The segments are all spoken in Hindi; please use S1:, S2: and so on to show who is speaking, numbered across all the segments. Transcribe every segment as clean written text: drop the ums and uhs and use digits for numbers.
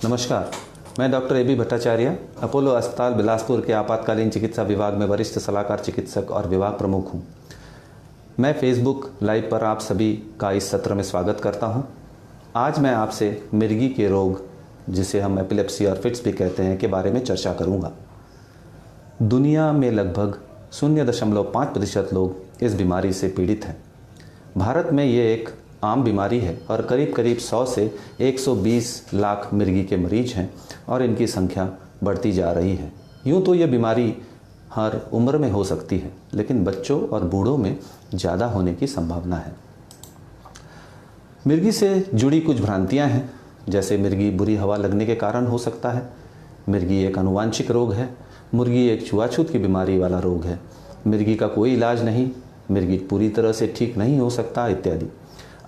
S1: नमस्कार, मैं doctor A B Bhattacharya Apollo अस्पताल बिलासपुर के आपातकालीन चिकित्सा विभाग में वरिष्ठ सलाहकार चिकित्सक और विभाग प्रमुख हूं। मैं फेसबुक लाइव पर आप सभी का इस सत्र में स्वागत करता हूं। आज मैं आपसे मिर्गी के रोग, जिसे हम एपिलेप्सी और फिट्स भी कहते हैं, के बारे में चर्चा करूंगा। दुनिया में लगभग 0.5% लोग इस बीमारी से पीड़ित हैं। भारत में ये एक आम बीमारी है और करीब 100 से 120 लाख मिर्गी के मरीज हैं और इनकी संख्या बढ़ती जा रही है। यूँ तो ये बीमारी हर उम्र में हो सकती है, लेकिन बच्चों और बूढ़ों में ज़्यादा होने की संभावना है। मिर्गी से जुड़ी कुछ भ्रांतियां हैं, जैसे मिर्गी बुरी हवा लगने के कारण हो सकता है, मिर्गी एक आनुवांशिक रोग है, मुर्गी एक छुआछूत की बीमारी वाला रोग है, मिर्गी का कोई इलाज नहीं, मिर्गी पूरी तरह से ठीक नहीं हो सकता इत्यादि।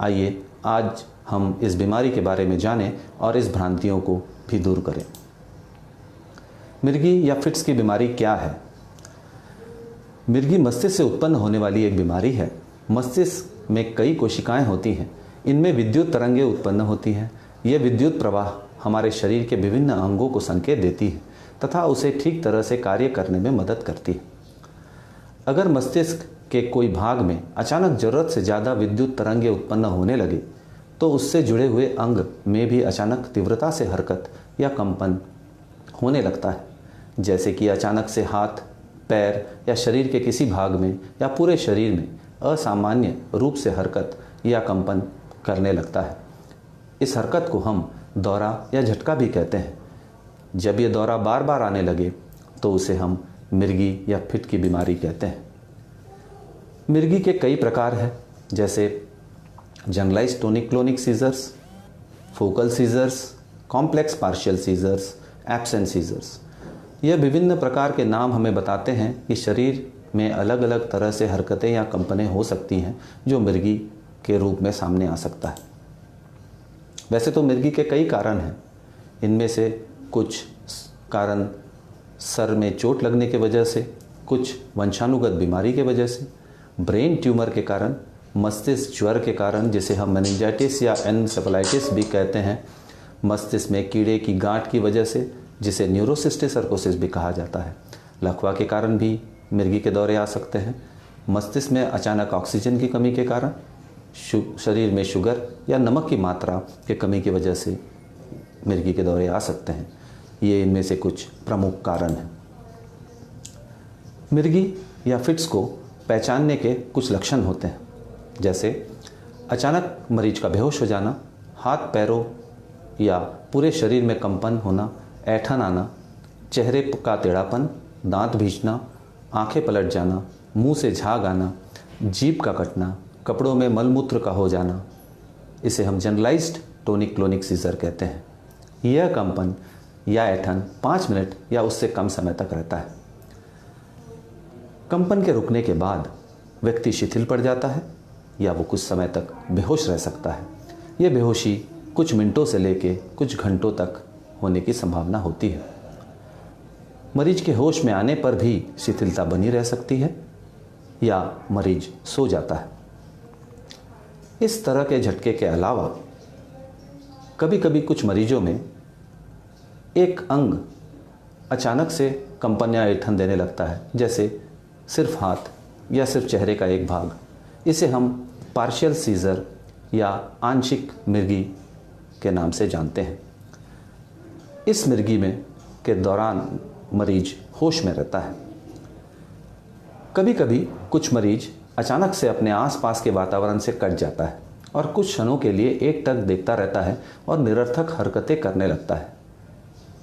S1: आइए आज हम इस बीमारी के बारे में जानें और इस भ्रांतियों को भी दूर करें। मिर्गी या फिट्स की बीमारी क्या है? मिर्गी मस्तिष्क से उत्पन्न होने वाली एक बीमारी है। मस्तिष्क में कई कोशिकाएं होती हैं। इनमें विद्युत तरंगें उत्पन्न होती हैं। यह विद्युत प्रवाह हमारे शरीर के विभिन्न अंगों को संकेत देती है तथा उसे ठीक तरह से कार्य करने में मदद करती है। अगर मस्तिष्क के कोई भाग में अचानक ज़रूरत से ज़्यादा विद्युत तरंगें उत्पन्न होने लगे तो उससे जुड़े हुए अंग में भी अचानक तीव्रता से हरकत या कंपन होने लगता है, जैसे कि अचानक से हाथ, पैर या शरीर के किसी भाग में या पूरे शरीर में असामान्य रूप से हरकत या कंपन करने लगता है। इस हरकत को हम दौरा या झटका भी कहते हैं। जब ये दौरा बार बार आने लगे तो उसे हम मिर्गी या फिट की बीमारी कहते हैं। मिर्गी के कई प्रकार हैं, जैसे generalised tonic clonic seizures, focal seizures, complex partial seizures, absent seizures. यह विभिन्न प्रकार के नाम हमें बताते हैं कि शरीर में अलग अलग तरह से हरकतें या कंपनें हो सकती हैं जो मिर्गी के रूप में सामने आ सकता है। वैसे तो मिर्गी के कई कारण हैं। इनमें से कुछ कारण सर में चोट लगने की वजह से, कुछ वंशानुगत बीमारी के वजह से, ब्रेन ट्यूमर के कारण, मस्तिष्क ज्वर के कारण जिसे हम मेनिंजाइटिस या एनसेफेलाइटिस भी कहते हैं, मस्तिष्क में कीड़े की गांठ की वजह से जिसे न्यूरोसिस्टिक सर्कोसिस भी कहा जाता है, लकवा के कारण भी मिर्गी के दौरे आ सकते हैं, मस्तिष्क में अचानक ऑक्सीजन की कमी के कारण, शरीर में शुगर या नमक की मात्रा के कमी की वजह से मिर्गी के दौरे आ सकते हैं। ये इनमें से कुछ प्रमुख कारण हैं। मिर्गी या फिट्स को पहचानने के कुछ लक्षण होते हैं, जैसे अचानक मरीज का बेहोश हो जाना, हाथ पैरों या पूरे शरीर में कंपन होना, ऐंठन आना, चेहरे का टेढ़ापन, दांत भींचना, आंखें पलट जाना, मुंह से झाग आना, जीभ का कटना, कपड़ों में मलमूत्र का हो जाना। इसे हम जनरलाइज्ड टोनिक क्लोनिक सीजर कहते हैं। यह कंपन या ऐंठन 5 मिनट या उससे कम समय तक रहता है। कंपन के रुकने के बाद व्यक्ति शिथिल पड़ जाता है या वो कुछ समय तक बेहोश रह सकता है। यह बेहोशी कुछ मिनटों से लेके कुछ घंटों तक होने की संभावना होती है। मरीज के होश में आने पर भी शिथिलता बनी रह सकती है या मरीज सो जाता है। इस तरह के झटके के अलावा कभी कभी कुछ मरीजों में एक अंग अचानक से कंपन या ऐंठन देने लगता है, जैसे सिर्फ हाथ या सिर्फ चेहरे का एक भाग। इसे हम पार्शियल सीजर या आंशिक मिर्गी के नाम से जानते हैं। इस मिर्गी में के दौरान मरीज होश में रहता है। कभी कभी कुछ मरीज अचानक से अपने आसपास के वातावरण से कट जाता है और कुछ क्षणों के लिए एकटक देखता रहता है और निरर्थक हरकतें करने लगता है,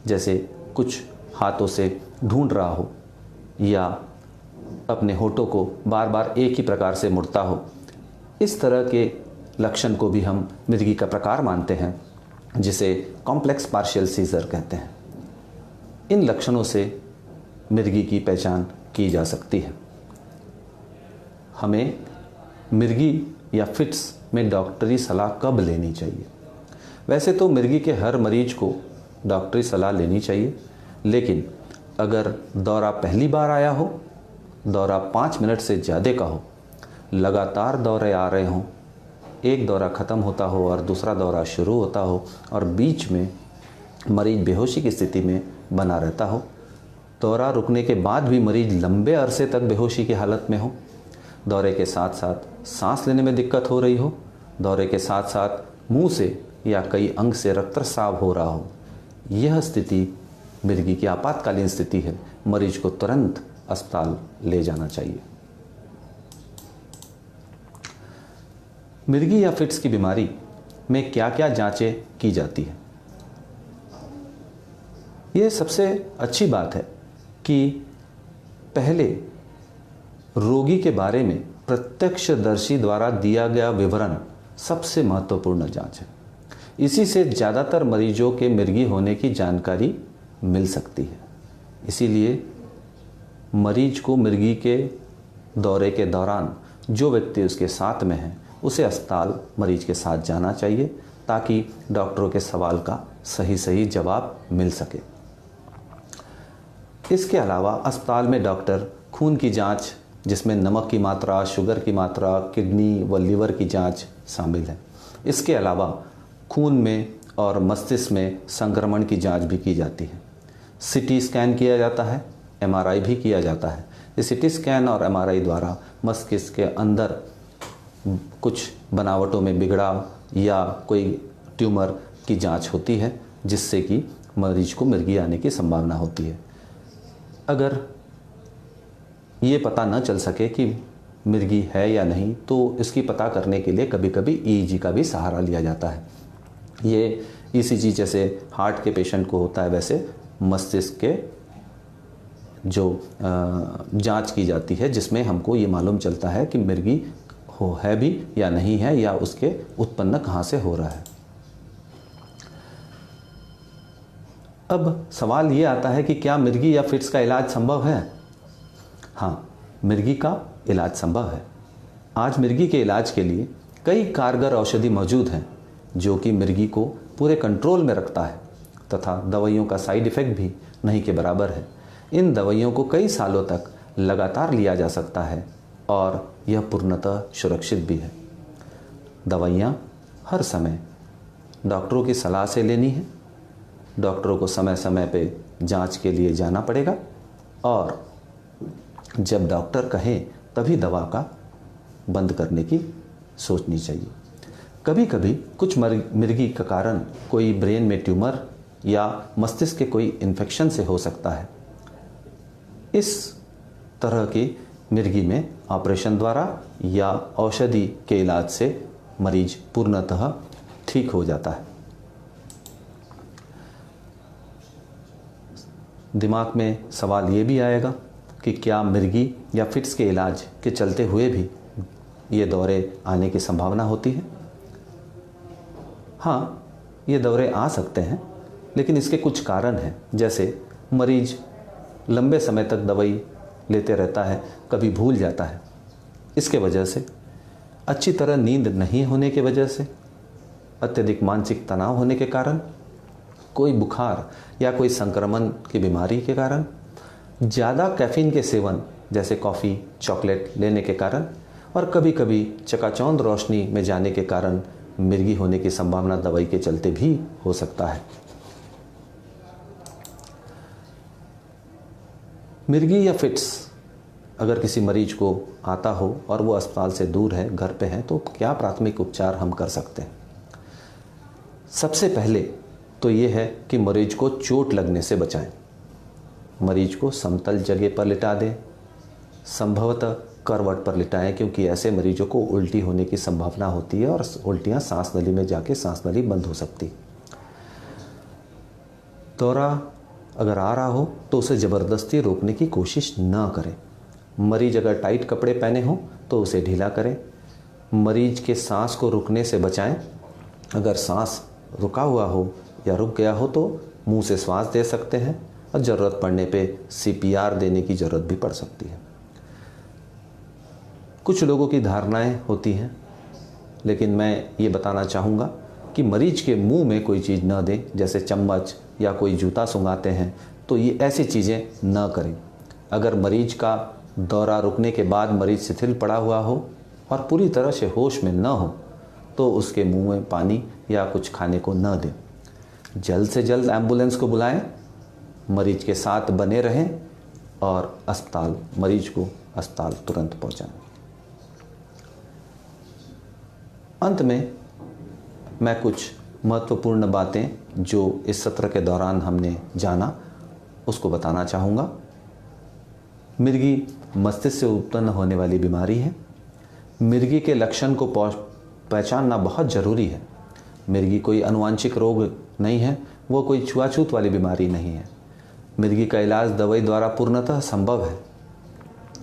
S1: जैसे कुछ हाथों से ढूंढ रहा हो या अपने होठों को बार बार एक ही प्रकार से मुड़ता हो। इस तरह के लक्षण को भी हम मिर्गी का प्रकार मानते हैं, जिसे कॉम्प्लेक्स पार्शियल सीजर कहते हैं। इन लक्षणों से मिर्गी की पहचान की जा सकती है। हमें मिर्गी या फिट्स में डॉक्टरी सलाह कब लेनी चाहिए? वैसे तो मिर्गी के हर मरीज को डॉक्टरी सलाह लेनी चाहिए, लेकिन अगर दौरा पहली बार आया हो, दौरा 5 मिनट से ज़्यादा का हो, लगातार दौरे आ रहे हों, एक दौरा ख़त्म होता हो और दूसरा दौरा शुरू होता हो और बीच में मरीज बेहोशी की स्थिति में बना रहता हो, दौरा रुकने के बाद भी मरीज लंबे अरसे तक बेहोशी की हालत में हो, दौरे के साथ साथ सांस लेने में दिक्कत हो रही हो, दौरे के साथ साथ मुंह से या कई अंग से रक्तस्राव हो रहा हो, यह स्थिति मिर्गी की आपातकालीन स्थिति है। मरीज को तुरंत अस्पताल ले जाना चाहिए। मिर्गी या फिट्स की बीमारी में क्या क्या जांचें की जाती है? ये सबसे अच्छी बात है कि पहले रोगी के बारे में प्रत्यक्षदर्शी द्वारा दिया गया विवरण सबसे महत्वपूर्ण जांच है। इसी से ज़्यादातर मरीजों के मिर्गी होने की जानकारी मिल सकती है। इसीलिए मरीज को मिर्गी के दौरे के दौरान जो व्यक्ति उसके साथ में है उसे अस्पताल मरीज के साथ जाना चाहिए, ताकि डॉक्टरों के सवाल का सही जवाब मिल सके। इसके अलावा अस्पताल में डॉक्टर खून की जांच, जिसमें नमक की मात्रा, शुगर की मात्रा, किडनी व लीवर की जांच शामिल है। इसके अलावा खून में और मस्तिष्क में संक्रमण की जांच भी की जाती है। सीटी स्कैन किया जाता है, एमआरआई भी किया जाता है। इस सीटी स्कैन और एमआरआई द्वारा मस्तिष्क के अंदर कुछ बनावटों में बिगड़ाव या कोई ट्यूमर की जांच होती है, जिससे कि मरीज को मिर्गी आने की संभावना होती है। अगर ये पता न चल सके कि मिर्गी है या नहीं, तो इसकी पता करने के लिए कभी कभी ईईजी का भी सहारा लिया जाता है। ये ईसीजी जैसे हार्ट के पेशेंट को होता है, वैसे मस्तिष्क के जो जांच की जाती है, जिसमें हमको ये मालूम चलता है कि मिर्गी है भी या नहीं है, या उसके उत्पन्न कहाँ से हो रहा है। अब सवाल ये आता है कि क्या मिर्गी या फिट्स का इलाज संभव है? हाँ, मिर्गी का इलाज संभव है। आज मिर्गी के इलाज के लिए कई कारगर औषधि मौजूद हैं, जो कि मिर्गी को पूरे कंट्रोल में रखता है तथा दवाइयों का साइड इफ़ेक्ट भी नहीं के बराबर है। इन दवाइयों को कई सालों तक लगातार लिया जा सकता है और यह पूर्णतः सुरक्षित भी है। दवाइयाँ हर समय डॉक्टरों की सलाह से लेनी है। डॉक्टरों को समय समय पे जांच के लिए जाना पड़ेगा और जब डॉक्टर कहे तभी दवा का बंद करने की सोचनी चाहिए। कभी कभी कुछ मिर्गी का कारण कोई ब्रेन में ट्यूमर या मस्तिष्क के कोई इन्फेक्शन से हो सकता है। इस तरह की मिर्गी में ऑपरेशन द्वारा या औषधि के इलाज से मरीज पूर्णतः ठीक हो जाता है। दिमाग में सवाल ये भी आएगा कि क्या मिर्गी या फिट्स के इलाज के चलते हुए भी ये दौरे आने की संभावना होती है? हाँ, ये दौरे आ सकते हैं, लेकिन इसके कुछ कारण हैं। जैसे मरीज लंबे समय तक दवाई लेते रहता है, कभी भूल जाता है, इसके वजह से, अच्छी तरह नींद नहीं होने के वजह से, अत्यधिक मानसिक तनाव होने के कारण, कोई बुखार या कोई संक्रमण की बीमारी के कारण, ज़्यादा कैफीन के सेवन जैसे कॉफ़ी, चॉकलेट लेने के कारण, और कभी कभी चकाचौंध रोशनी में जाने के कारण मिर्गी होने की संभावना दवाई के चलते भी हो सकता है। मिर्गी या फिट्स अगर किसी मरीज को आता हो और वो अस्पताल से दूर है, घर पे है, तो क्या प्राथमिक उपचार हम कर सकते हैं? सबसे पहले तो ये है कि मरीज को चोट लगने से बचाएं। मरीज को समतल जगह पर लिटा दें, संभवतः करवट पर लिटाएं, क्योंकि ऐसे मरीजों को उल्टी होने की संभावना होती है और उल्टियां सांस नली में जाके सांस नली बंद हो सकती। दौरा अगर आ रहा हो तो उसे ज़बरदस्ती रोकने की कोशिश ना करें। मरीज अगर टाइट कपड़े पहने हों तो उसे ढीला करें। मरीज के सांस को रुकने से बचाएं। अगर सांस रुका हुआ हो या रुक गया हो तो मुंह से श्वास दे सकते हैं और ज़रूरत पड़ने पे CPR देने की ज़रूरत भी पड़ सकती है। कुछ लोगों की धारणाएं होती हैं, लेकिन मैं ये बताना चाहूँगा कि मरीज के मुंह में कोई चीज़ न दें, जैसे चम्मच या कोई जूता सूंघाते हैं, तो ये ऐसी चीज़ें न करें। अगर मरीज का दौरा रुकने के बाद मरीज शिथिल पड़ा हुआ हो और पूरी तरह से होश में न हो तो उसके मुंह में पानी या कुछ खाने को न दें। जल्द से जल्द एम्बुलेंस को बुलाएं, मरीज के साथ बने रहें और मरीज को अस्पताल तुरंत पहुंचाएं। अंत में मैं कुछ महत्वपूर्ण बातें जो इस सत्र के दौरान हमने जाना उसको बताना चाहूँगा। मिर्गी मस्तिष्क से उत्पन्न होने वाली बीमारी है। मिर्गी के लक्षण को पहचानना बहुत ज़रूरी है। मिर्गी कोई आनुवांशिक रोग नहीं है, वो कोई छुआछूत वाली बीमारी नहीं है। मिर्गी का इलाज दवाई द्वारा पूर्णतः संभव है।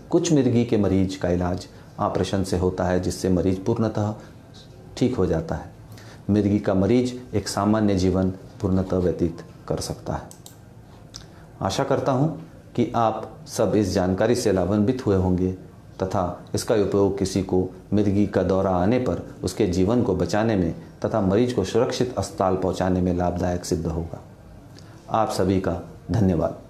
S1: कुछ मिर्गी के मरीज का इलाज ऑपरेशन से होता है, जिससे मरीज पूर्णतः ठीक हो जाता है। मिर्गी का मरीज एक सामान्य जीवन पूर्णतः व्यतीत कर सकता है। आशा करता हूँ कि आप सब इस जानकारी से लाभान्वित हुए होंगे तथा इसका उपयोग किसी को मिर्गी का दौरा आने पर उसके जीवन को बचाने में तथा मरीज को सुरक्षित अस्पताल पहुंचाने में लाभदायक सिद्ध होगा। आप सभी का धन्यवाद।